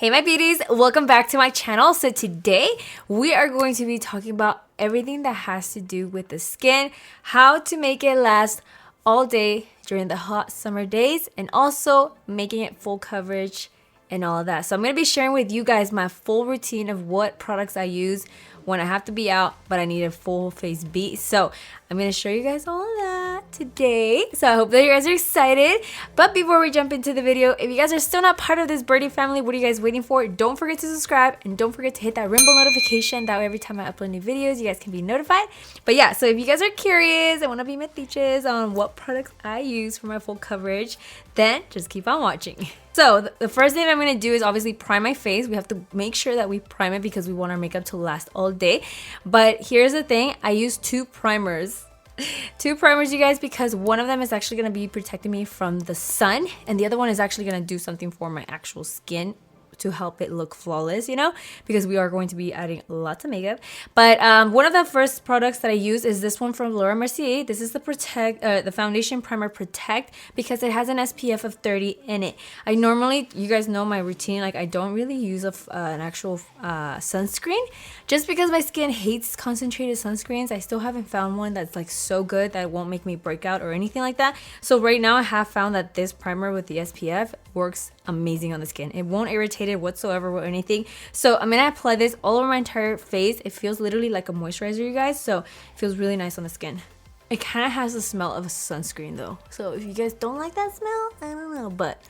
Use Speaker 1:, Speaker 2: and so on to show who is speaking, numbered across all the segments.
Speaker 1: Hey my beauties, welcome back to my channel. So today we are going to be talking about everything that has to do with the skin, how to make it last all day during the hot summer days, and also making it full coverage and all of that. So I'm going to be sharing with you guys my full routine of what products I use when I have to be out but I need a full face beat. So I'm going to show you guys all of that today. So I hope that you guys are excited. But before we jump into the video, if you guys are still not part of this birdie family, what are you guys waiting for? Don't forget to subscribe and don't forget to hit that rainbow notification. That way every time I upload new videos, you guys can be notified. But yeah, so if you guys are curious and want to be metiches on what products I use for my full coverage, then just keep on watching. So the first thing I'm going to do is obviously prime my face. We have to make sure that we prime it because we want our makeup to last all day. But here's the thing, I use two primers. Two primers, you guys, because one of them is actually going to be protecting me from the sun and the other one is actually going to do something for my actual skin to help it look flawless, you know, because we are going to be adding lots of makeup. But one of the first products that I use is this one from Mercier. This is the Foundation Primer Protect because it has an SPF of 30 in it. I normally, you guys know my routine, like I don't really use an actual sunscreen just because my skin hates concentrated sunscreens. I still haven't found one that's like so good that it won't make me break out or anything like that. So right now I have found that this primer with the SPF works amazing on the skin. It won't irritate it whatsoever or anything. So I'm gonna apply this all over my entire face. It feels literally like a moisturizer, you guys, so it feels really nice on the skin. It kind of has the smell of a sunscreen though, so if you guys don't like that smell, I don't know, but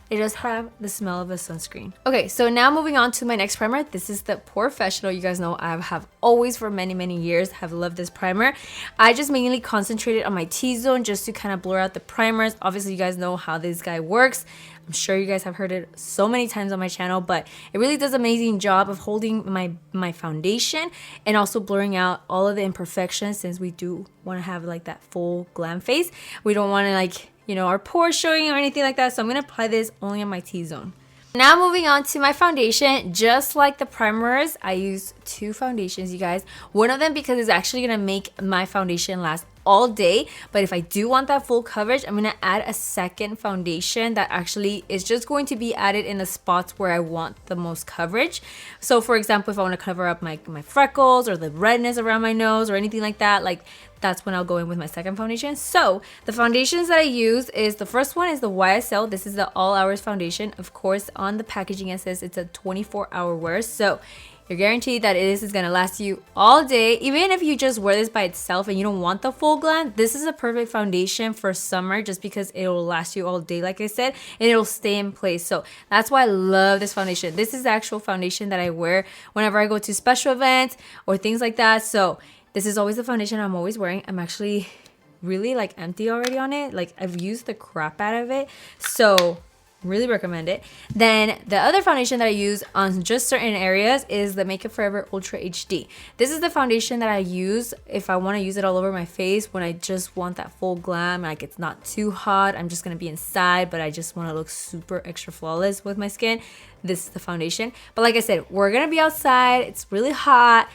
Speaker 1: it does have the smell of a sunscreen. Okay, so now moving on to my next primer. This is the POREfessional. You guys know I have always for many years have loved this primer. I just mainly concentrated on my T-zone just to kind of blur out the primers. Obviously you guys know how this guy works. I'm sure you guys have heard it so many times on my channel, but it really does an amazing job of holding my foundation and also blurring out all of the imperfections, since we do want to have like that full glam face. We don't want to like, you know, our pores showing or anything like that. So I'm going to apply this only on my T-zone. Now moving on to my foundation. Just like the primers, I use two foundations, you guys. One of them because it's actually going to make my foundation last all day, but if I do want that full coverage, I'm gonna add a second foundation that actually is just going to be added in the spots where I want the most coverage. So for example, if I want to cover up my freckles or the redness around my nose or anything like that, like that's when I'll go in with my second foundation. So the foundations that I use is, the first one is the YSL. This is the all hours foundation. Of course, on the packaging it says it's a 24-hour wear, so you're guaranteed that this is going to last you all day. Even if you just wear this by itself and you don't want the full glam, this is a perfect foundation for summer just because it will last you all day, like I said, and it'll stay in place. So that's why I love this foundation. This is the actual foundation that I wear whenever I go to special events or things like that. So this is always the foundation I'm always wearing. I'm actually really like empty already on it. Like I've used the crap out of it. So really recommend it. Then the other foundation that I use on just certain areas is the Make Up Forever Ultra HD. This is the foundation that I use if I want to use it all over my face when I just want that full glam, like it's not too hot, I'm just going to be inside, but I just want to look super extra flawless with my skin. This is the foundation. But like I said, we're going to be outside, it's really hot.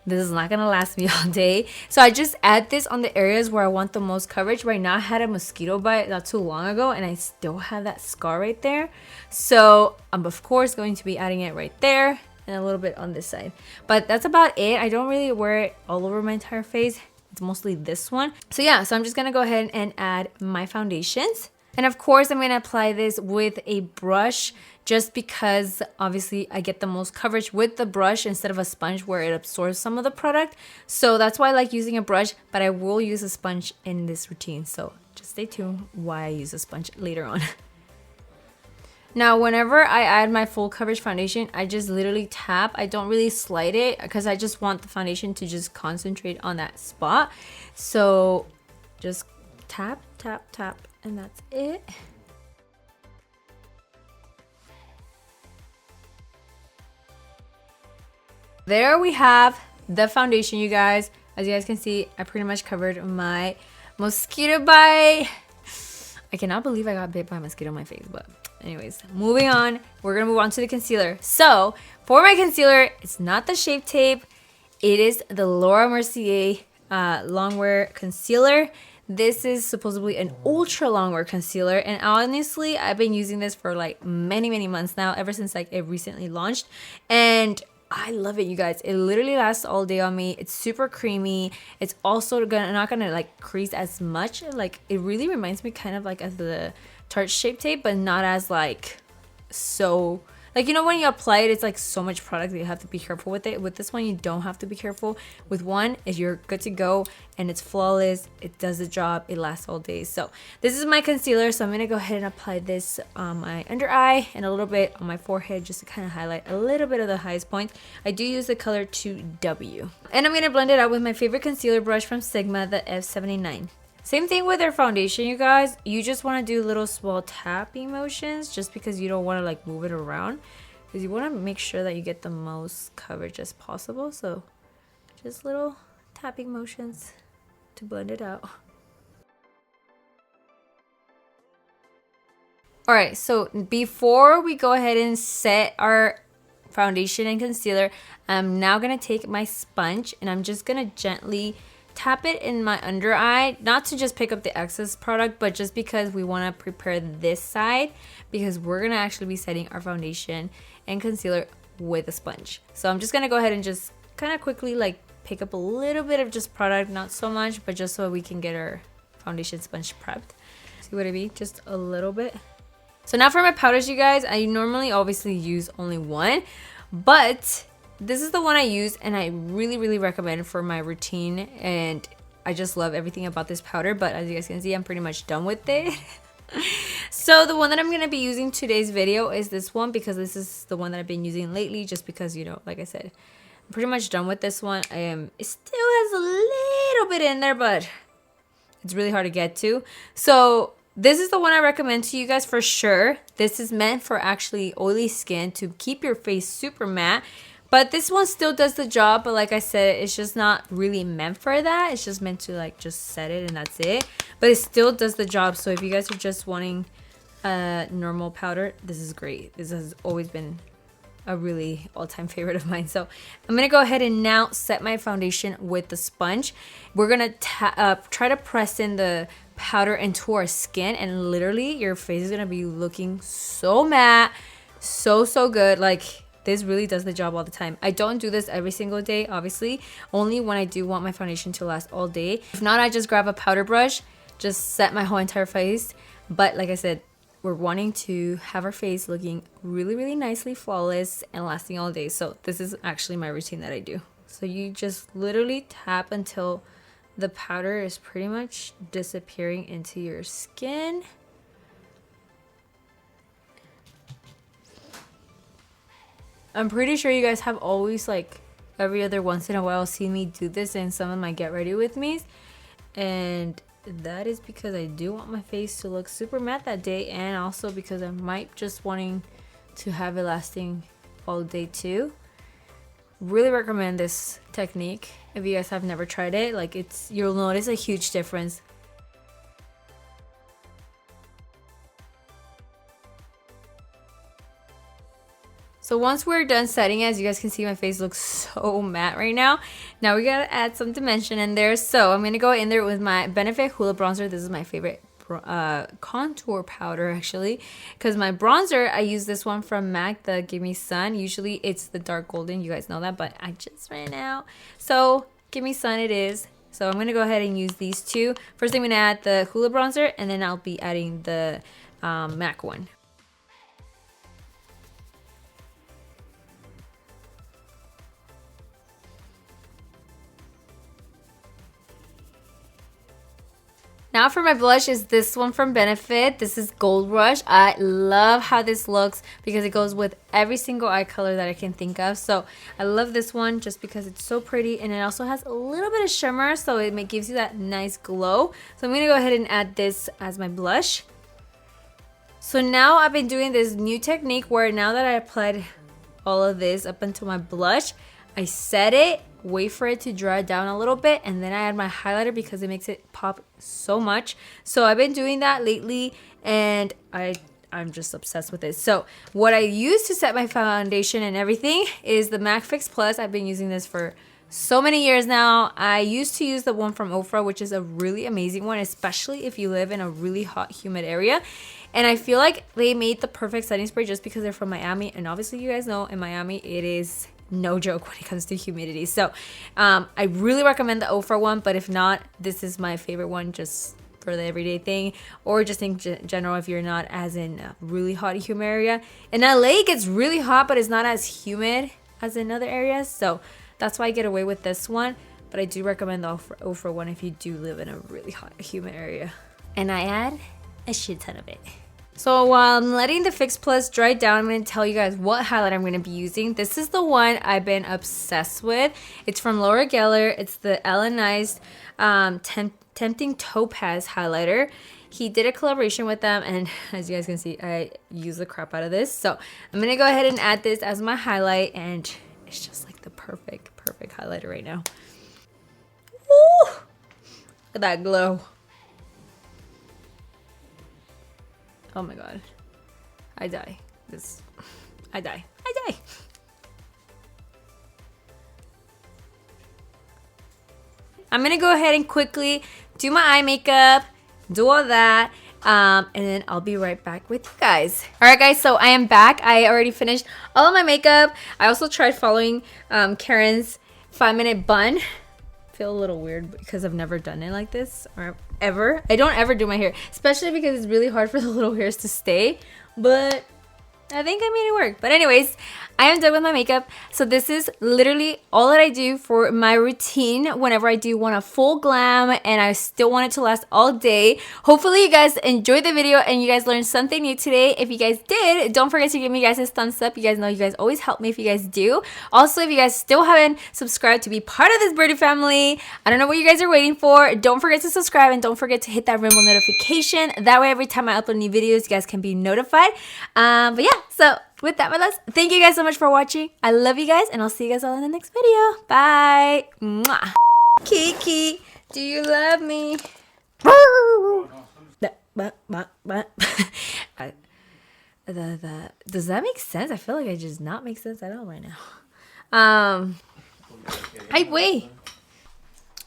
Speaker 1: This is not gonna last me all day. So I just add this on the areas where I want the most coverage. Right now I had a mosquito bite not too long ago and I still have that scar right there. So I'm of course going to be adding it right there and a little bit on this side. But that's about it. I don't really wear it all over my entire face. It's mostly this one. So yeah, so I'm just gonna go ahead and add my foundations. And of course, I'm going to apply this with a brush just because obviously I get the most coverage with the brush instead of a sponge where it absorbs some of the product. So that's why I like using a brush, but I will use a sponge in this routine. So just stay tuned why I use a sponge later on. Now, whenever I add my full coverage foundation, I just literally tap. I don't really slide it because I just want the foundation to just concentrate on that spot. So just tap, tap, tap. And that's it. There we have the foundation, you guys. As you guys can see, I pretty much covered my mosquito bite. I cannot believe I got bit by a mosquito on my face, but anyways, moving on. We're gonna move on to the concealer. So for my concealer, it's not the Shape Tape. It is the Mercier Longwear concealer. This is supposedly an ultra longwear concealer, and honestly I've been using this for like many months now, ever since like it recently launched, and I love it, you guys. It literally lasts all day on me. It's super creamy. It's also not gonna like crease as much. Like it really reminds me kind of like of the Tarte Shape Tape, but not as like so, like, you know, when you apply it, it's like so much product that you have to be careful with it. With this one, you don't have to be careful. With one, is you're good to go, and it's flawless. It does the job. It lasts all day. So this is my concealer. So I'm gonna go ahead and apply this on my under eye and a little bit on my forehead, just to kind of highlight a little bit of the highest points. I do use the color 2W, and I'm gonna blend it out with my favorite concealer brush from Sigma, the F79. Same thing with their foundation, you guys. You just want to do little small tapping motions, just because you don't want to like move it around, because you want to make sure that you get the most coverage as possible. So just little tapping motions to blend it out. Alright, so before we go ahead and set our foundation and concealer, I'm now going to take my sponge and I'm just going to gently tap it in my under eye, not to just pick up the excess product, but just because we want to prepare this side, because we're going to actually be setting our foundation and concealer with a sponge. So I'm just going to go ahead and just kind of quickly like pick up a little bit of just product, not so much, but just so we can get our foundation sponge prepped. See what I mean? Just a little bit. So now for my powders, you guys, I normally obviously use only one, but this is the one I use, and I really recommend for my routine, and I just love everything about this powder. But as you guys can see, I'm pretty much done with it. So the one that I'm going to be using today's video is this one, because this is the one that I've been using lately, just because, you know, like I said, I'm pretty much done with this one. It still has a little bit in there, but it's really hard to get to. So this is the one I recommend to you guys for sure. This is meant for actually oily skin, to keep your face super matte. But this one still does the job, but like I said, it's just not really meant for that. It's just meant to like just set it and that's it. But it still does the job. So if you guys are just wanting a normal powder, this is great. This has always been a really all-time favorite of mine. So I'm gonna go ahead and now set my foundation with the sponge. We're gonna try to press in the powder into our skin, and literally your face is gonna be looking so matte, so good. Like, this really does the job all the time. I don't do this every single day, obviously, only when I do want my foundation to last all day. If not, I just grab a powder brush, just set my whole entire face. But like I said, we're wanting to have our face looking really nicely flawless and lasting all day. So this is actually my routine that I do. So you just literally tap until the powder is pretty much disappearing into your skin. I'm pretty sure you guys have always, like, every other once in a while seen me do this in some of my get ready with me's, and that is because I do want my face to look super matte that day, and also because I might just wanting to have it lasting all day too. Really recommend this technique if you guys have never tried it. Like, you'll notice a huge difference. So once we're done setting, as you guys can see, my face looks so matte right now. Now we gotta add some dimension in there. So I'm gonna go in there with my Benefit Hoola bronzer. This is my favorite contour powder, actually, because my bronzer, I use this one from MAC, the Give Me Sun. Usually it's the dark golden, you guys know that, but I just ran out. So Give Me Sun it is. So I'm gonna go ahead and use these two. First I'm gonna add the Hoola bronzer, and then I'll be adding the MAC one. Now for my blush is this one from Benefit. This is Gold Rush. I love how this looks because it goes with every single eye color that I can think of. So I love this one just because it's so pretty, and it also has a little bit of shimmer, so it gives you that nice glow. So I'm gonna go ahead and add this as my blush. So now I've been doing this new technique where now that I applied all of this up until my blush, I set it, wait for it to dry down a little bit, and then I add my highlighter because it makes it pop so much. So I've been doing that lately, and I'm just obsessed with it. So what I use to set my foundation and everything is the MAC Fix Plus. I've been using this for so many years now. I used to use the one from Ofra, which is a really amazing one, especially if you live in a really hot, humid area. And I feel like they made the perfect setting spray just because they're from Miami. And obviously you guys know in Miami, it is no joke when it comes to humidity. So I really recommend the Ofra one, but if not, this is my favorite one just for the everyday thing, or just in general if you're not as in a really hot, humid area. In LA, it gets really hot, but it's not as humid as in other areas. So that's why I get away with this one. But I do recommend the Ofra one if you do live in a really hot, humid area. And I add a shit ton of it. So while I'm letting the Fix Plus dry down, I'm going to tell you guys what highlight I'm going to be using. This is the one I've been obsessed with. It's from Laura Geller. It's the Alannized Tempting Topaz highlighter. He did a collaboration with them, and as you guys can see, I use the crap out of this. So I'm going to go ahead and add this as my highlight, and it's just like the perfect highlighter right now. Woo! Look at that glow. Oh my god. I die. I die. I'm gonna go ahead and quickly do my eye makeup, do all that, and then I'll be right back with you guys. Alright guys, so I am back. I already finished all of my makeup. I also tried following Karen's 5-minute bun. I feel a little weird because I've never done it like this, or ever. I don't ever do my hair, especially because it's really hard for the little hairs to stay, but I think I made it work. But anyways, I am done with my makeup. So this is literally all that I do for my routine whenever I do want a full glam and I still want it to last all day. Hopefully you guys enjoyed the video and you guys learned something new today. If you guys did, don't forget to give me guys a thumbs up. You guys know you guys always help me if you guys do. Also, if you guys still haven't subscribed to be part of this birdie family, I don't know what you guys are waiting for. Don't forget to subscribe and don't forget to hit that rimble notification. That way every time I upload new videos, you guys can be notified. But yeah, so with that, my loves, thank you guys so much for watching. I love you guys, and I'll see you guys all in the next video. Bye. Mwah. Kiki, do you love me? Does that make sense? I feel like I just not make sense at all right now. Wait.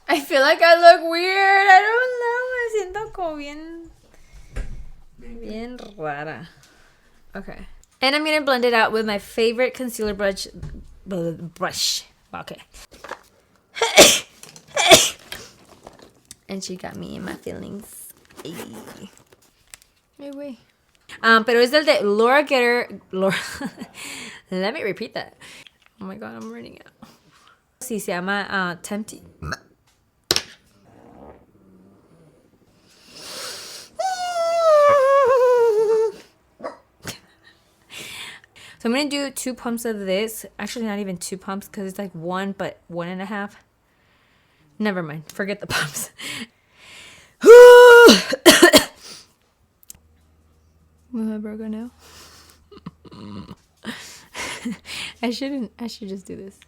Speaker 1: I feel like I look weird. I don't know. Me siento como bien rara. Okay. And I'm going to blend it out with my favorite concealer brush. Okay. And she got me in my feelings. Wait. Pero es el de Laura Geller. Let me repeat that. Oh my god, I'm running out. Sí, se llama Tempting. So I'm going to do 2 pumps of this. Actually, not even 2 pumps because it's like 1, but 1.5. Never mind. Forget the pumps. Am I broke now? I should just do this.